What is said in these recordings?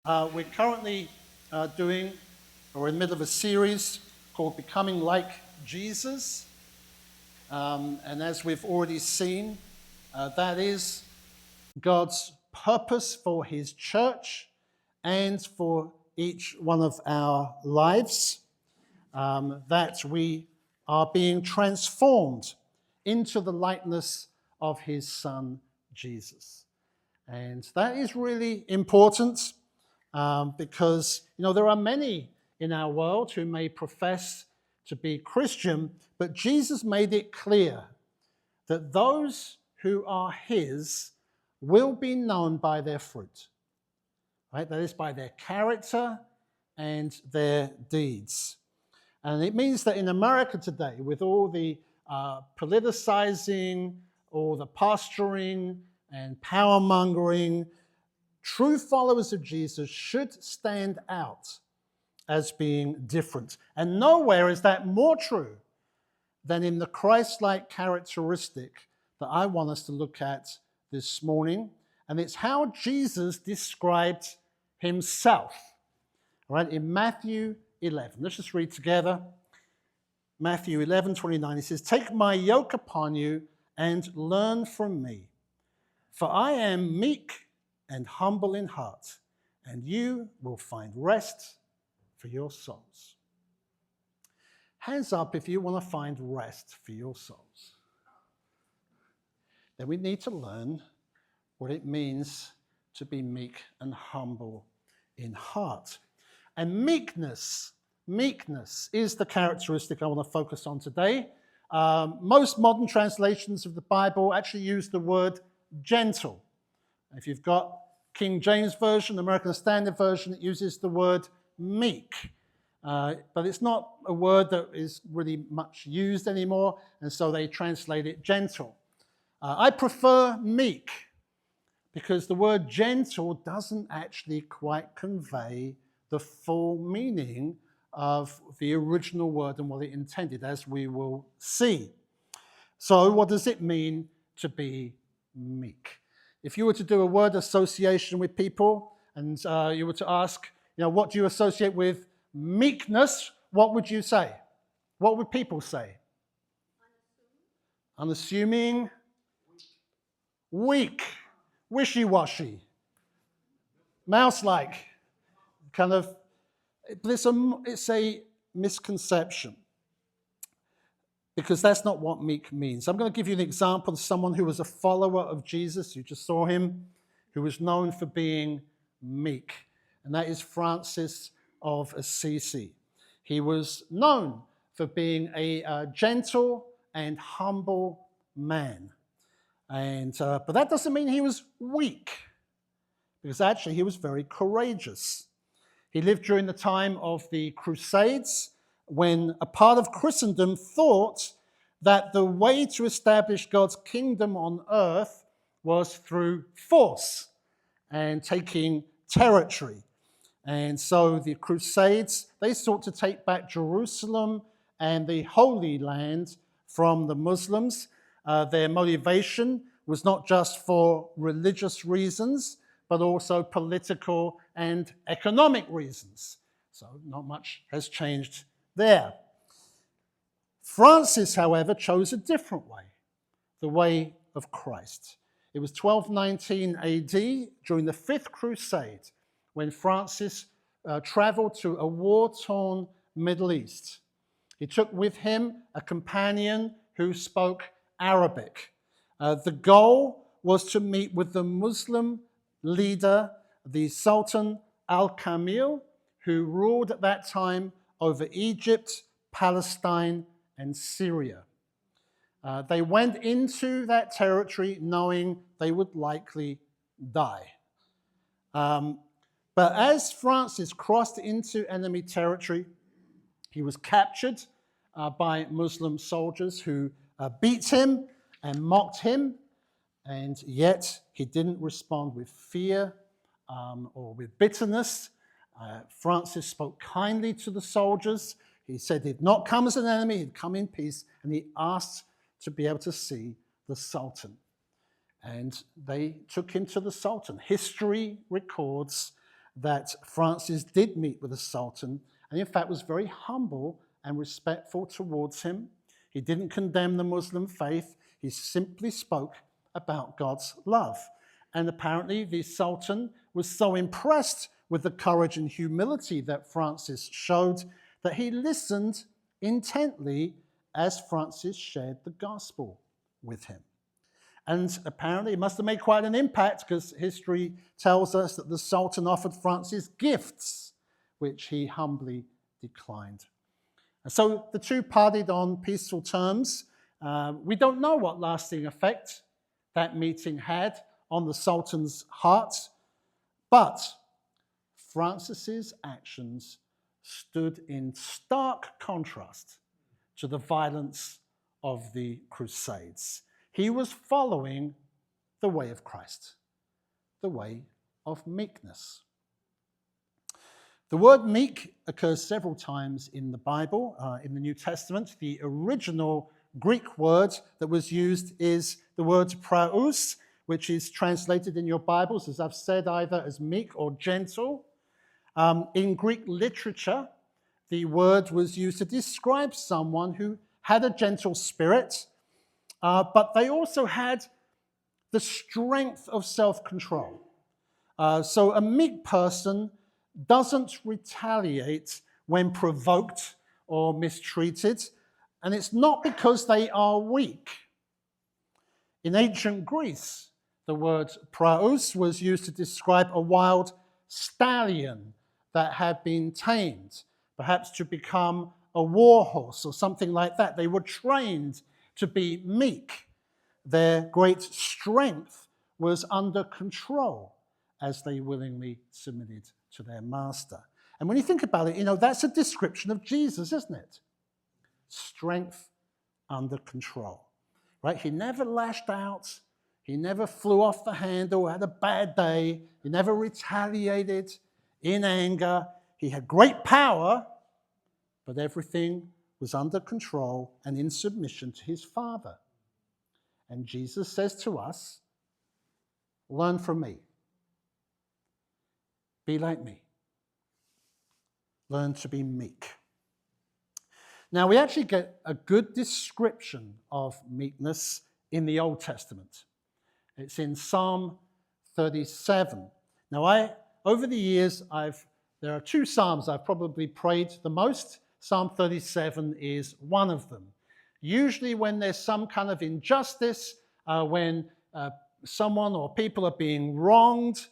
We're currently we're in the middle of a series called Becoming Like Jesus. And as we've already seen, that is God's purpose for his church and for each one of our lives, that we are being transformed into the likeness of his son, Jesus. And that is really important because, there are many in our world who may profess to be Christian, but Jesus made it clear that those who are his will be known by their fruit, right? That is, by their character and their deeds. And it means that in America today, with all the politicizing, all the posturing and power mongering, true followers of Jesus should stand out as being different. And nowhere is that more true than in the Christ-like characteristic that I want us to look at this morning. And it's how Jesus described himself, right? In Matthew 11. Let's just read together. Matthew 11:29. He says, "Take my yoke upon you and learn from me, for I am meek and humble in heart, and you will find rest for your souls." Hands up if you want to find rest for your souls. Then we need to learn what it means to be meek and humble in heart. And meekness is the characteristic I want to focus on today. Most modern translations of the Bible actually use the word gentle. If you've got King James Version, American Standard Version, it uses the word meek. But it's not a word that is really much used anymore, and so they translate it gentle. I prefer meek because the word gentle doesn't actually quite convey the full meaning of the original word and what it intended, as we will see. So what does it mean to be meek? If you were to do a word association with people and you were to ask, what do you associate with meekness, what would you say? What would people say? Unassuming, weak, wishy-washy, mouse-like, kind of. But it's a misconception, because that's not what meek means. I'm going to give you an example of someone who was a follower of Jesus. You just saw him, who was known for being meek, and that is Francis of Assisi. He was known for being a gentle and humble man. But that doesn't mean he was weak, because actually he was very courageous. He lived during the time of the Crusades, when a part of Christendom thought that the way to establish God's kingdom on earth was through force and taking territory. And so the Crusades, they sought to take back Jerusalem and the Holy Land from the Muslims. Their motivation was not just for religious reasons, but also political and economic reasons. So not much has changed there. Francis, however, chose a different way, the way of Christ. It was 1219 AD, during the Fifth Crusade, when Francis traveled to a war-torn Middle East. He took with him a companion who spoke Arabic. The goal was to meet with the Muslim leader, the Sultan Al-Kamil, who ruled at that time over Egypt, Palestine, and Syria. They went into that territory knowing they would likely die. But as Francis crossed into enemy territory, he was captured by Muslim soldiers who beat him and mocked him, and yet he didn't respond with fear or with bitterness. Francis spoke kindly to the soldiers. He said he'd not come as an enemy, he'd come in peace, and he asked to be able to see the Sultan. And they took him to the Sultan. History records that Francis did meet with the Sultan and in fact was very humble and respectful towards him. He didn't condemn the Muslim faith. He simply spoke about God's love. And apparently the Sultan was so impressed with the courage and humility that Francis showed that he listened intently as Francis shared the gospel with him. And apparently it must have made quite an impact, because history tells us that the Sultan offered Francis gifts, which he humbly declined. And so the two parted on peaceful terms. We don't know what lasting effect that meeting had on the Sultan's heart, but Francis's actions stood in stark contrast to the violence of the Crusades. He was following the way of Christ, the way of meekness. The word meek occurs several times in the Bible, in the New Testament. The original Greek word that was used is the word praus, which is translated in your Bibles, as I've said, either as meek or gentle. In Greek literature, the word was used to describe someone who had a gentle spirit, but they also had the strength of self-control. So a meek person doesn't retaliate when provoked or mistreated, and it's not because they are weak. In ancient Greece, the word praus was used to describe a wild stallion that had been tamed, perhaps to become a war horse or something like that. They were trained to be meek. Their great strength was under control as they willingly submitted to their master. And when you think about it, that's a description of Jesus, isn't it? Strength under control, right? He never lashed out. He never flew off the handle, had a bad day. He never retaliated in anger. He had great power, but everything was under control and in submission to his Father. And Jesus says to us, learn from me. Be like me. Learn to be meek. Now, we actually get a good description of meekness in the Old Testament. It's in Psalm 37. Now, over the years, there are two Psalms I've probably prayed the most. Psalm 37 is one of them. Usually when there's some kind of injustice, when someone or people are being wronged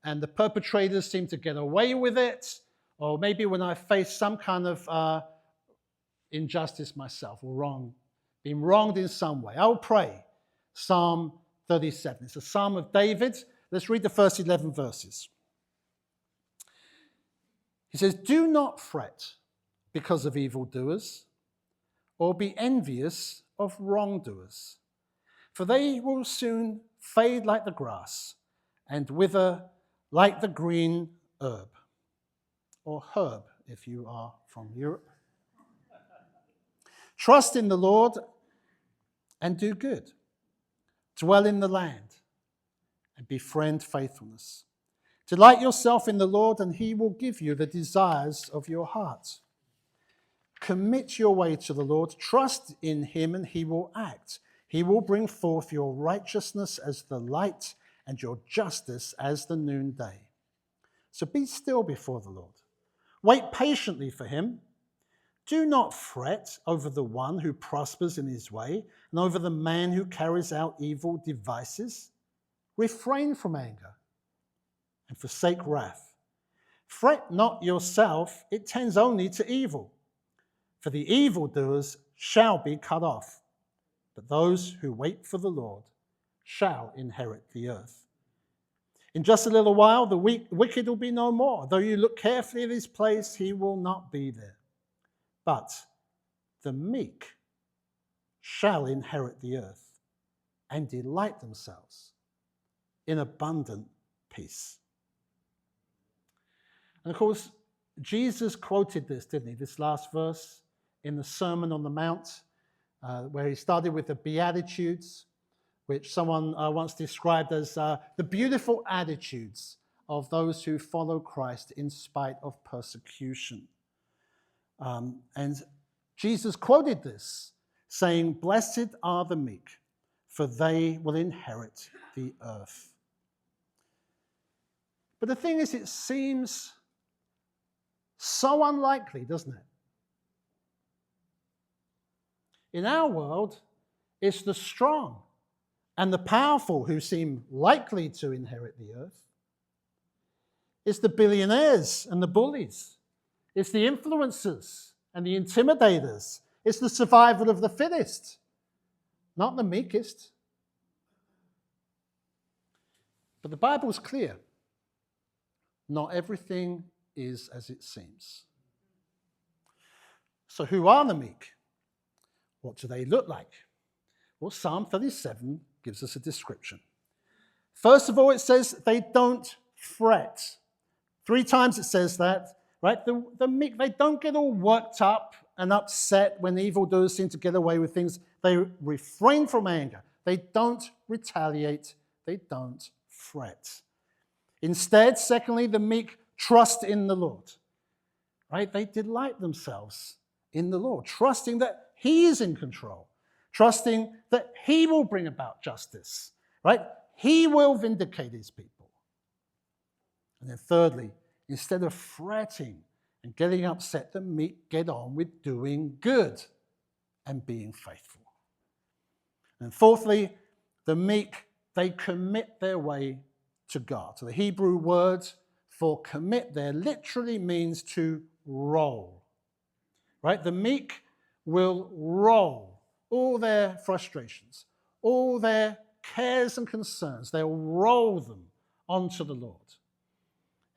and the perpetrators seem to get away with it, or maybe when I face some kind of injustice myself or being wronged in some way, I'll pray Psalm 37. It's a Psalm of David. Let's read the first 11 verses. He says, "Do not fret because of evildoers, or be envious of wrongdoers, for they will soon fade like the grass and wither like the green herb," or herb if you are from Europe. "Trust in the Lord and do good. Dwell in the land and befriend faithfulness. Delight yourself in the Lord, and he will give you the desires of your heart. Commit your way to the Lord. Trust in him, and he will act. He will bring forth your righteousness as the light and your justice as the noonday. So be still before the Lord. Wait patiently for him. Do not fret over the one who prospers in his way and over the man who carries out evil devices. Refrain from anger and forsake wrath. Fret not yourself, it tends only to evil. For the evildoers shall be cut off, but those who wait for the Lord shall inherit the earth. In just a little while, the wicked will be no more. Though you look carefully at his place, he will not be there. But the meek shall inherit the earth and delight themselves in abundant peace." And of course, Jesus quoted this, didn't he? This last verse in the Sermon on the Mount, where he started with the Beatitudes, which someone once described as the beautiful attitudes of those who follow Christ in spite of persecution. And Jesus quoted this, saying, "Blessed are the meek, for they will inherit the earth." But the thing is, it seems so unlikely, doesn't it? In our world, it's the strong and the powerful who seem likely to inherit the earth. It's the billionaires and the bullies. It's the influencers and the intimidators. It's the survival of the fittest, not the meekest. But the Bible's clear. Not everything is as it seems. So who are the meek? What do they look like? Well, Psalm 37 gives us a description. First of all, it says they don't fret. 3 times it says that, right? The meek, they don't get all worked up and upset when evildoers seem to get away with things. They refrain from anger. They don't retaliate. They don't fret. Instead, secondly, the meek trust in the Lord, right? They delight themselves in the Lord, trusting that He is in control, trusting that He will bring about justice, right? He will vindicate His people. And then thirdly, instead of fretting and getting upset, the meek get on with doing good and being faithful. And fourthly, the meek, they commit their way to God. So the Hebrew word for commit there literally means to roll, right? The meek will roll all their frustrations, all their cares and concerns. They'll roll them onto the Lord.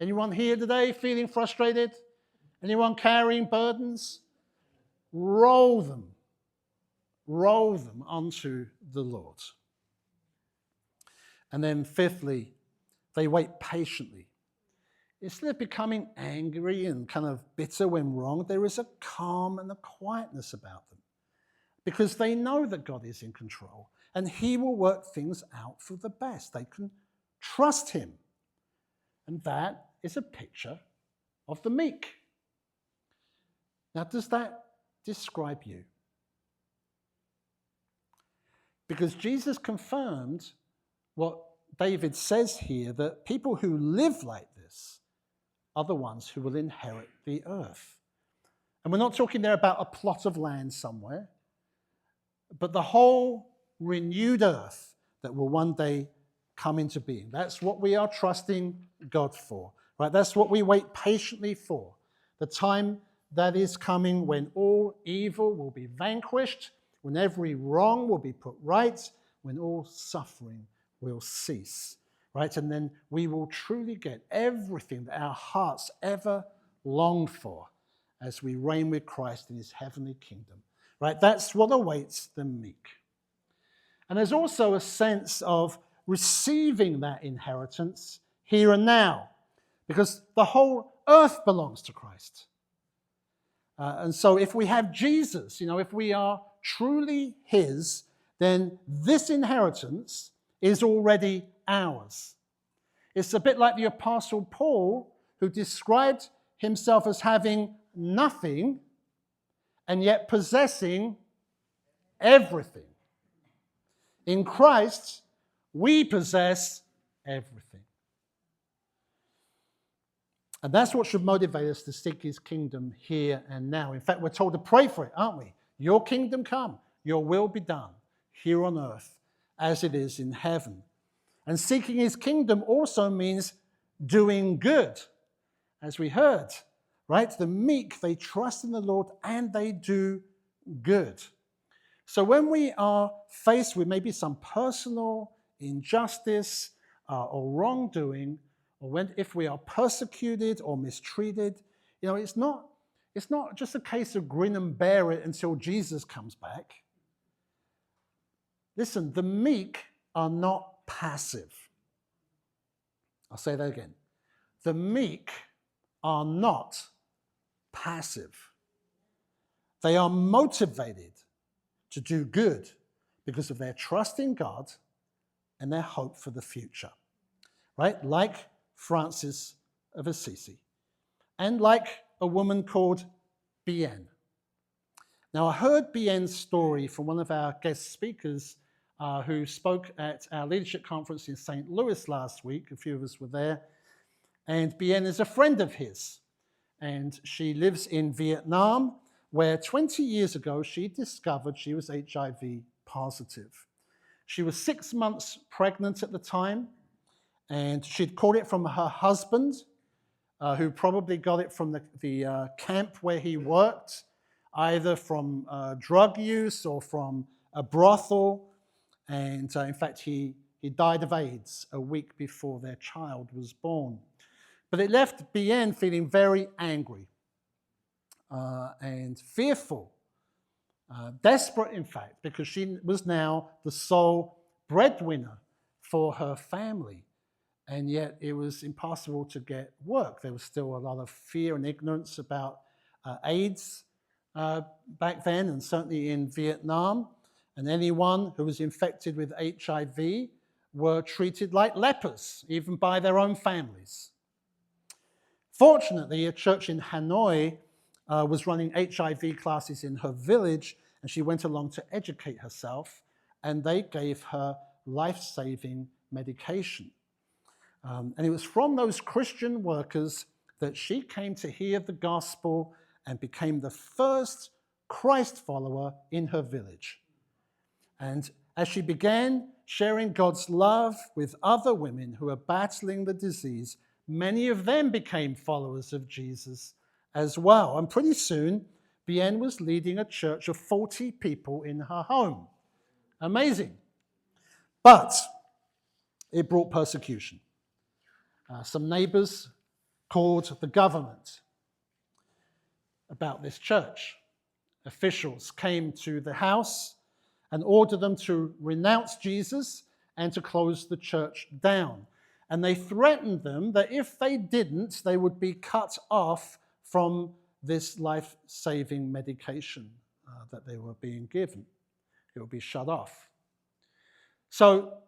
Anyone here today feeling frustrated? Anyone carrying burdens? Roll them onto the Lord. And then fifthly, they wait patiently. Instead of becoming angry and kind of bitter when wrong, there is a calm and a quietness about them because they know that God is in control and He will work things out for the best. They can trust Him. And that is a picture of the meek. Now, does that describe you? Because Jesus confirmed what David says here, that people who live like this are the ones who will inherit the earth. And we're not talking there about a plot of land somewhere, but the whole renewed earth that will one day come into being. That's what we are trusting God for, right? That's what we wait patiently for. The time that is coming when all evil will be vanquished, when every wrong will be put right, when all suffering will cease, right? And then we will truly get everything that our hearts ever longed for as we reign with Christ in His heavenly kingdom, right? That's what awaits the meek. And there's also a sense of receiving that inheritance here and now, because the whole earth belongs to Christ. And so if we have Jesus, if we are truly His, then this inheritance is already ours. It's a bit like the Apostle Paul, who described himself as having nothing and yet possessing everything. In Christ, we possess everything. And that's what should motivate us to seek His kingdom here and now. In fact, we're told to pray for it, aren't we? Your kingdom come, your will be done here on earth as it is in heaven. And seeking His kingdom also means doing good, as we heard, right? The meek, they trust in the Lord and they do good. So when we are faced with maybe some personal injustice or wrongdoing, or if we are persecuted or mistreated, it's not just a case of grin and bear it until Jesus comes back. Listen, the meek are not passive. I'll say that again. The meek are not passive. They are motivated to do good because of their trust in God and their hope for the future, right? Like Francis of Assisi, and like a woman called Bien. Now, I heard Bien's story from one of our guest speakers who spoke at our leadership conference in St. Louis last week. A few of us were there. And Bien is a friend of his. And she lives in Vietnam, where 20 years ago she discovered she was HIV positive. She was 6 months pregnant at the time, and she'd caught it from her husband, who probably got it from the camp where he worked, either from drug use or from a brothel. And in fact, he died of AIDS a week before their child was born. But it left Bien feeling very angry and fearful, desperate, in fact, because she was now the sole breadwinner for her family. And yet it was impossible to get work. There was still a lot of fear and ignorance about AIDS back then, and certainly in Vietnam. And anyone who was infected with HIV were treated like lepers, even by their own families. Fortunately, a church in Hanoi was running HIV classes in her village, and she went along to educate herself, and they gave her life-saving medication. And it was from those Christian workers that she came to hear the gospel and became the first Christ follower in her village. And as she began sharing God's love with other women who were battling the disease, many of them became followers of Jesus as well. And pretty soon, Bien was leading a church of 40 people in her home. Amazing. But it brought persecution. Some neighbors called the government about this church. Officials came to the house and ordered them to renounce Jesus and to close the church down. And they threatened them that if they didn't, they would be cut off from this life-saving medication that they were being given. It would be shut off. So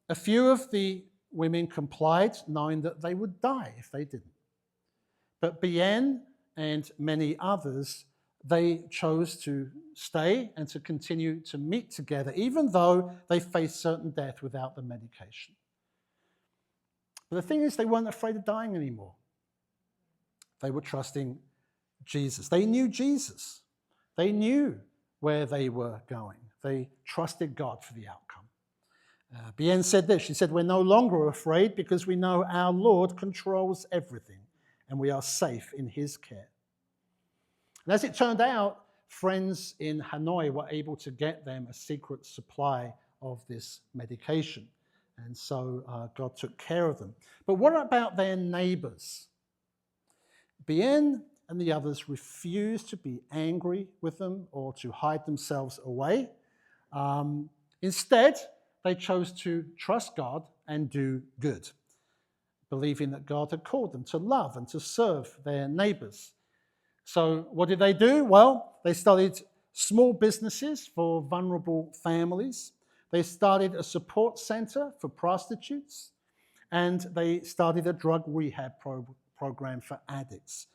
a few of the women complied, knowing that they would die if they didn't. But Bien and many others, they chose to stay and to continue to meet together, even though they faced certain death without the medication. But the thing is, they weren't afraid of dying anymore. They were trusting Jesus. They knew Jesus. They knew where they were going. They trusted God for the outcome. Bien said this. She said, "We're no longer afraid because we know our Lord controls everything and we are safe in his care." And as it turned out, friends in Hanoi were able to get them a secret supply of this medication. And so God took care of them. But what about their neighbors? Bien and the others refused to be angry with them or to hide themselves away. Instead, they chose to trust God and do good, believing that God had called them to love and to serve their neighbors. So what did they do? Well, they started small businesses for vulnerable families. They started a support center for prostitutes, and they started a drug rehab program for addicts.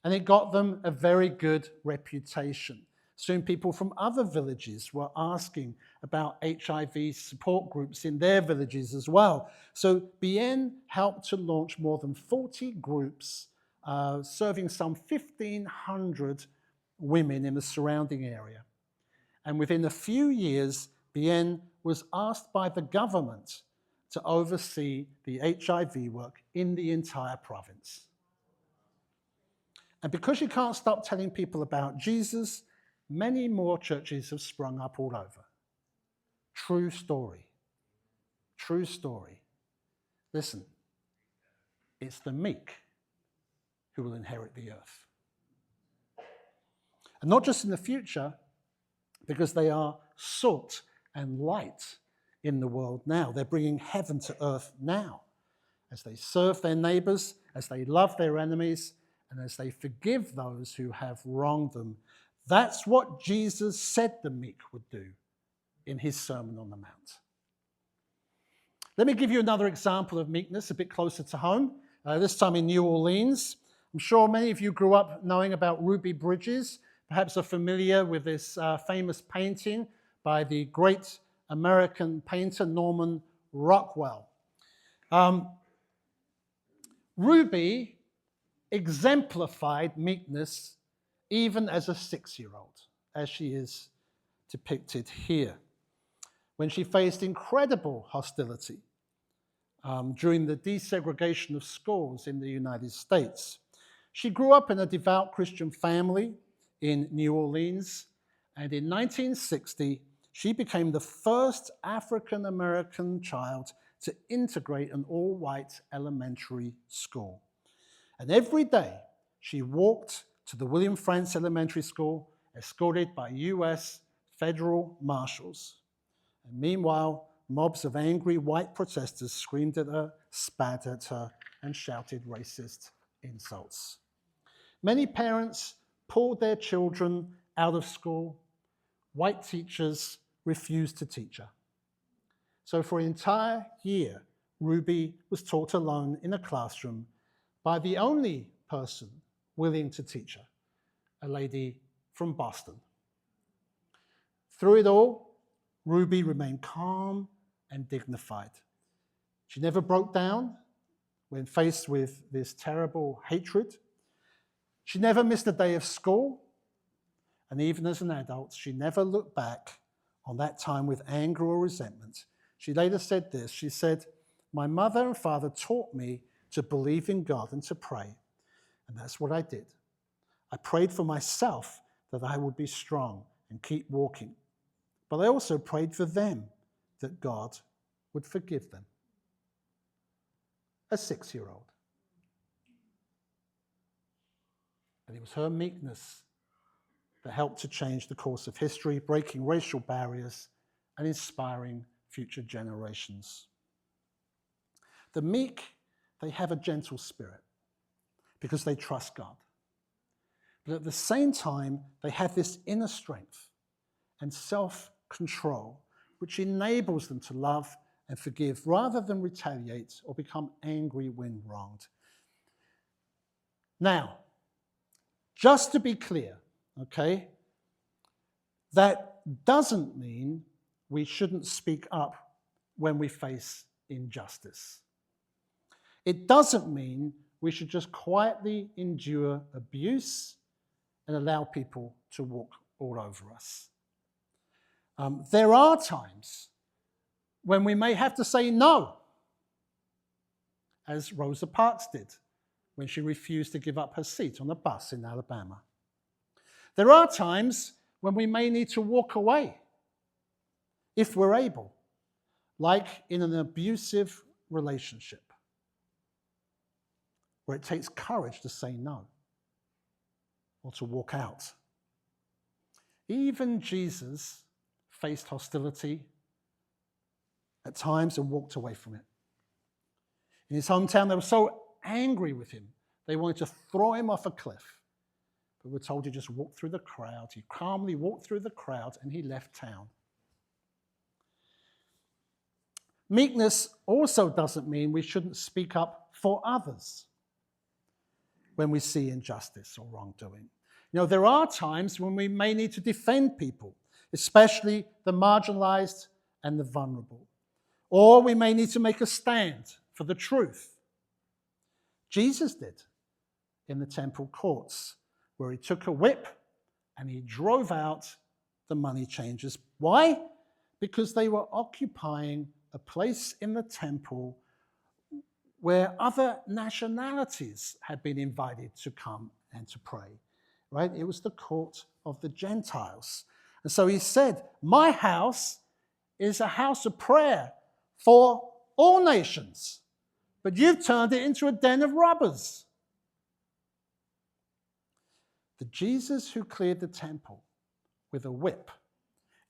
And it got them a very good reputation. Soon people from other villages were asking about HIV support groups in their villages as well. So Bien helped to launch more than 40 groups, serving some 1,500 women in the surrounding area. And within a few years, Bien was asked by the government to oversee the HIV work in the entire province. And because you can't stop telling people about Jesus, many more churches have sprung up all over. True story. True story. Listen, it's the meek who will inherit the earth. And not just in the future, because they are salt and light in the world now. They're bringing heaven to earth now as they serve their neighbors, as they love their enemies, and as they forgive those who have wronged them. That's what Jesus said the meek would do in his Sermon on the Mount. Let me give you another example of meekness a bit closer to home. this time in New Orleans. I'm sure many of you grew up knowing about Ruby Bridges, perhaps are familiar with this famous painting by the great American painter Norman Rockwell. Ruby exemplified meekness even as a 6-year-old, as she is depicted here, when she faced incredible hostility during the desegregation of schools in the United States. She grew up in a devout Christian family in New Orleans, and in 1960, she became the first African-American child to integrate an all-white elementary school. And every day, she walked to the William Frantz Elementary School, escorted by U.S. federal marshals. And meanwhile, mobs of angry white protesters screamed at her, spat at her, and shouted racist insults. Many parents pulled their children out of school. White teachers refused to teach her. So for an entire year, Ruby was taught alone in a classroom by the only person willing to teach her, a lady from Boston. Through it all, Ruby remained calm and dignified. She never broke down when faced with this terrible hatred. She never missed a day of school, and even as an adult, she never looked back on that time with anger or resentment. She later said this, she said, "My mother and father taught me to believe in God and to pray, and that's what I did. I prayed for myself that I would be strong and keep walking, but I also prayed for them that God would forgive them." A 6-year-old. And it was her meekness that helped to change the course of history, breaking racial barriers and inspiring future generations. The meek, they have a gentle spirit because they trust God. But at the same time, they have this inner strength and self-control, which enables them to love and forgive rather than retaliate or become angry when wronged. Now, just to be clear, okay, that doesn't mean we shouldn't speak up when we face injustice. It doesn't mean we should just quietly endure abuse and allow people to walk all over us. There are times when we may have to say no, as Rosa Parks did when she refused to give up her seat on the bus in Alabama. There are times when we may need to walk away if we're able, like in an abusive relationship, where it takes courage to say no or to walk out. Even Jesus faced hostility at times and walked away from it. In his hometown, they were so angry with him, they wanted to throw him off a cliff. But we're told he just walked through the crowd. He calmly walked through the crowd and he left town. Meekness also doesn't mean we shouldn't speak up for others when we see injustice or wrongdoing. You know, there are times when we may need to defend people, especially the marginalized and the vulnerable. Or we may need to make a stand for the truth. Jesus did in the temple courts, where he took a whip and he drove out the money changers. Why? Because they were occupying a place in the temple where other nationalities had been invited to come and to pray, right? It was the court of the Gentiles. And so he said, "My house is a house of prayer for all nations, but you've turned it into a den of robbers." The Jesus who cleared the temple with a whip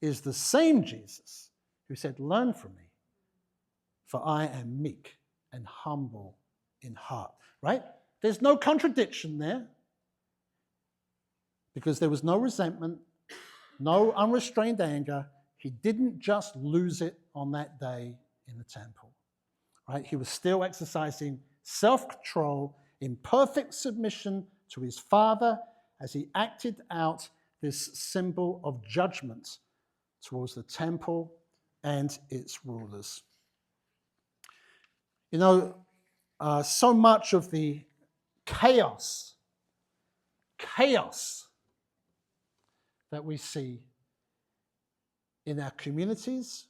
is the same Jesus who said, "Learn from me, for I am meek and humble in heart." Right? There's no contradiction there, because there was no resentment, no unrestrained anger. He didn't just lose it on that day in the temple. Right? He was still exercising self-control, in perfect submission to his Father as he acted out this symbol of judgment towards the temple and its rulers. You know, so much of the chaos that we see in our communities,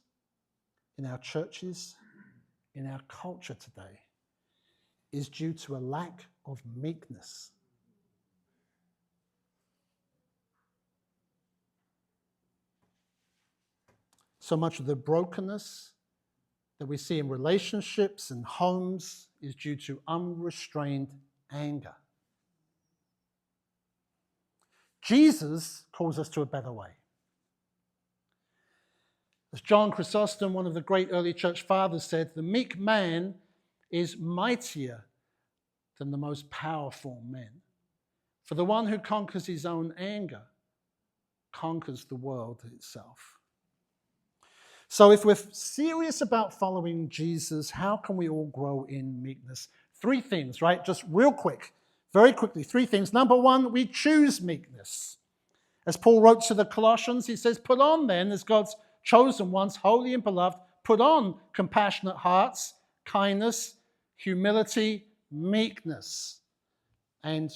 in our churches, in our culture today is due to a lack of meekness. So much of the brokenness that we see in relationships and homes is due to unrestrained anger. Jesus calls us to a better way. As John Chrysostom, one of the great early church fathers, said, the meek man is mightier than the most powerful men. For the one who conquers his own anger conquers the world itself. So if we're serious about following Jesus, how can we all grow in meekness? 3 things, right? Just real quick, very quickly, 3 things. Number 1, we choose meekness. As Paul wrote to the Colossians, he says, put on then, as God's chosen ones, holy and beloved, put on compassionate hearts, kindness, humility, meekness, and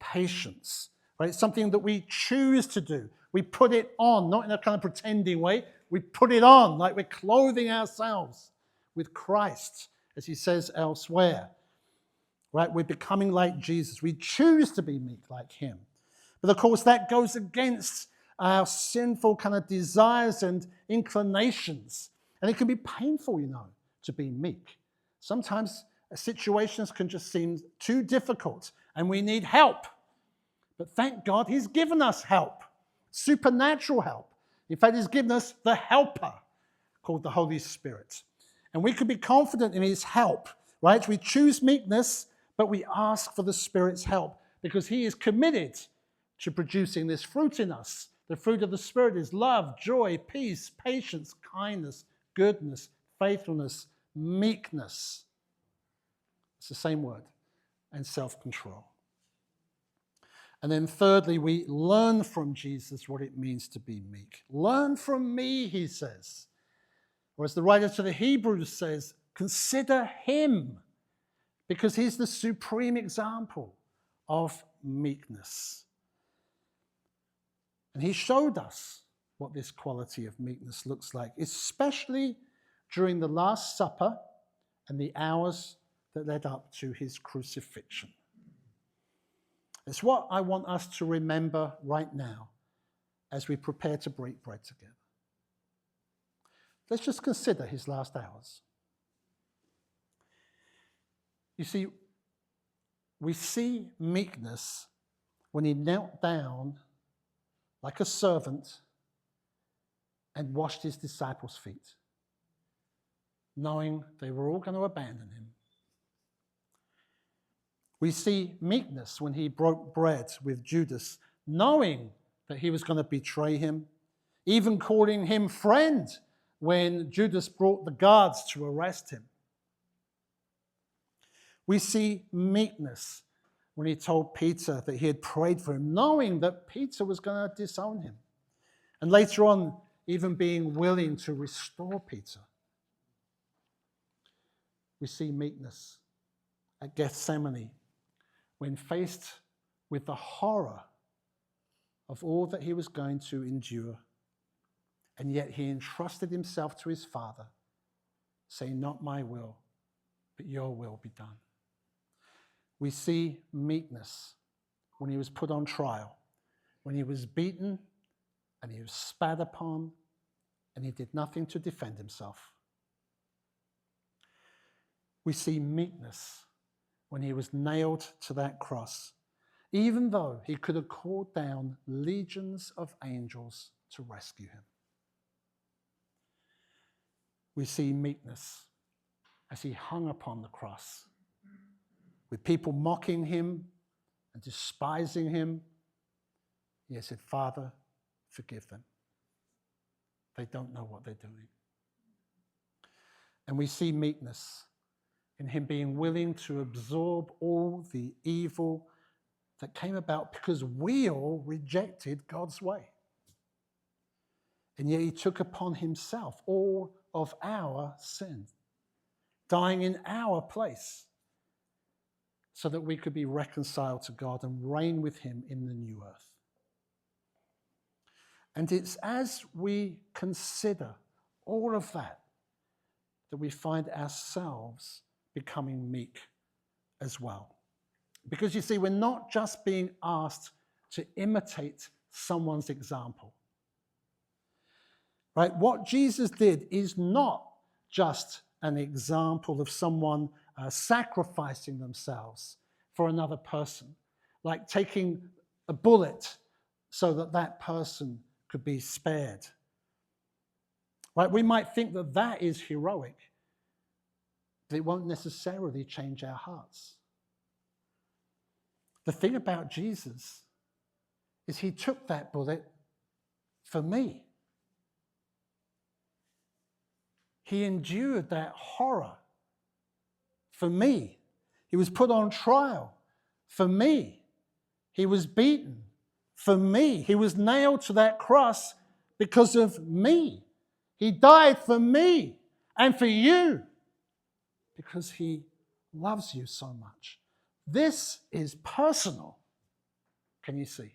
patience. Right? It's something that we choose to do. We put it on, not in a kind of pretending way. We put it on like we're clothing ourselves with Christ, as he says elsewhere. Right? We're becoming like Jesus. We choose to be meek like him. But of course, that goes against our sinful kind of desires and inclinations. And it can be painful, you know, to be meek. Sometimes situations can just seem too difficult and we need help. But thank God he's given us help, supernatural help. In fact, he's given us the helper called the Holy Spirit. And we can be confident in his help, right? We choose meekness, but we ask for the Spirit's help because he is committed to producing this fruit in us. The fruit of the Spirit is love, joy, peace, patience, kindness, goodness, faithfulness, meekness. It's the same word. And self-control. And then thirdly, we learn from Jesus what it means to be meek. Learn from me, he says. Or as the writer to the Hebrews says, consider him, because he's the supreme example of meekness. And he showed us what this quality of meekness looks like, especially during the Last Supper and the hours that led up to his crucifixion. It's what I want us to remember right now as we prepare to break bread together. Let's just consider his last hours. You see, we see meekness when he knelt down like a servant and washed his disciples' feet, knowing they were all going to abandon him. We see meekness when he broke bread with Judas, knowing that he was going to betray him, even calling him friend when Judas brought the guards to arrest him. We see meekness when he told Peter that he had prayed for him, knowing that Peter was going to disown him. And later on, even being willing to restore Peter. We see meekness at Gethsemane when faced with the horror of all that he was going to endure. And yet he entrusted himself to his Father, saying, not my will, but your will be done. We see meekness when he was put on trial, when he was beaten and he was spat upon and he did nothing to defend himself. We see meekness when he was nailed to that cross, even though he could have called down legions of angels to rescue him. We see meekness as he hung upon the cross, with people mocking him and despising him. He said, Father, forgive them. They don't know what they're doing. And we see meekness in him being willing to absorb all the evil that came about because we all rejected God's way. And yet he took upon himself all of our sin, dying in our place so that we could be reconciled to God and reign with him in the new earth. And it's as we consider all of that that we find ourselves becoming meek as well. Because you see, we're not just being asked to imitate someone's example. Right? What Jesus did is not just an example of someone sacrificing themselves for another person, like taking a bullet so that that person could be spared. Right? We might think that that is heroic, but it won't necessarily change our hearts. The thing about Jesus is he took that bullet for me. He endured that horror for me. He was put on trial for me. He was beaten for me. He was nailed to that cross because of me. He died for me and for you because he loves you so much. This is personal. Can you see?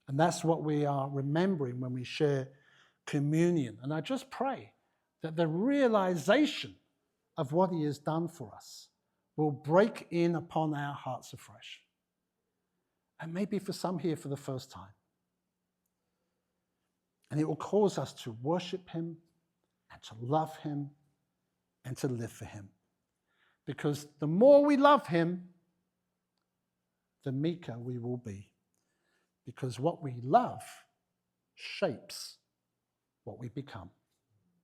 And that's what we are remembering when we share communion. And I just pray that the realization of what he has done for us will break in upon our hearts afresh. And maybe for some here for the first time. And it will cause us to worship him and to love him and to live for him. Because the more we love him, the meeker we will be. Because what we love shapes what we become.